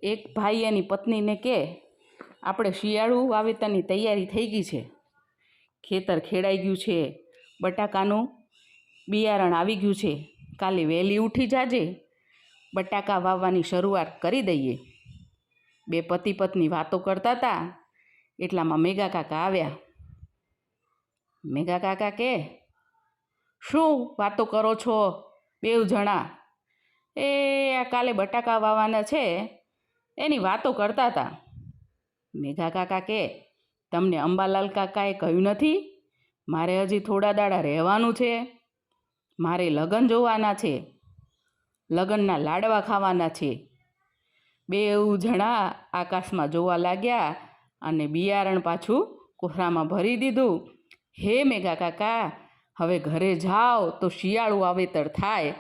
એક ભાઈ એની પત્નીને કહે, આપણે શિયાળુ વાવેતરની તૈયારી થઈ ગઈ છે, ખેતર ખેડાઈ ગયું છે, બટાકાનું બિયારણ આવી ગયું છે, કાલે વહેલી ઉઠી જાજે, બટાકા વાવવાની શરૂઆત કરી દઈએ. બે પતિ પત્ની વાતો કરતા હતા એટલામાં મેઘા કાકા આવ્યા. મેઘા કાકા કહે, શું વાતો કરો છો બેવ જણા? એ કાલે બટાકા વાવવાના છે એની વાતો કરતા હતા. મેઘા કાકા કહે, તમને અંબાલાલ કાકાએ કહ્યું નથી મારે હજી થોડા દાડા રહેવાનું છે? મારે લગ્ન જોવાના છે, લગ્નના લાડવા ખાવાના છે. બેઉ જણા આકાશમાં જોવા લાગ્યા અને બિયારણ પાછું કોથળામાં ભરી દીધું. હે મેઘા કાકા, હવે ઘરે જાઓ તો શિયાળુ વાવેતર થાય